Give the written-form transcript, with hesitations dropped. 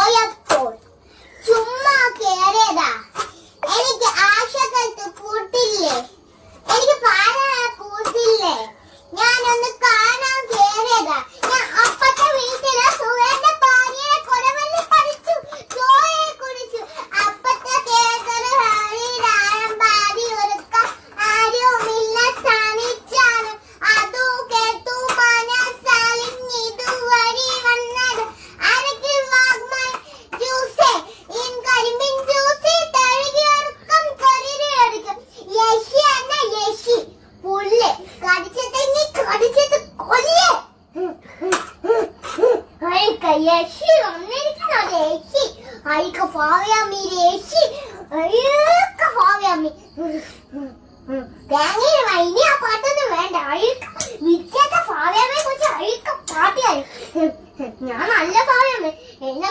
പോയപ്പോൾ ചുമ്മാ കേറിയതാ. എനിക്ക് ആശകത്ത് കൂട്ടില്ലേ, എനിക്ക് പാല കൂട്ടില്ലേ, ഞാനൊന്ന് കാണാൻ കേറിയതാ. ഞാൻ അപ്പത്തെ വീട്ടിലെ സുഖന്റെ ഭാര്യയെ കൊലവെന്ന് പഠിച്ചു, ചോയെ കുടിച്ചു. അപ്പത്തെ കേക്കറ് ഹരിരായം പാടി ഒരുക്ക ആരുമില്ല സ്ഥാനിച്ചാണ്. അതു കേട്ടു മനസ്സലിഞ്ഞിതുവഴി വന്നത് അരക്ക് വാഗ്മായി ജ്യൂസേ ഇൻ കരിമ്പിൻ ജ്യൂസി തഴുകിയൊരുക്കം കൊരിരിയൊരുക്കം. യശി എന്ന യശി പുല്ല് കടിച്ചതെങ്ങി കടിച്ചത് കൊല്ലേ. യശി വന്നിരിക്കണോ യശി? അയക്ക ഭാവയാമി യശി, അയ്യൊക്കെ ഭാവയാമി. തേങ്ങ ഇനി ആ പാട്ടൊന്നും വേണ്ട. അഴുക്ക വിദ്യാത്ത ഭാവയാമയെ കുറിച്ച് അഴുക്ക പാട്ടിയായി. ഞാൻ നല്ല ഭാവയാമേ എന്നെ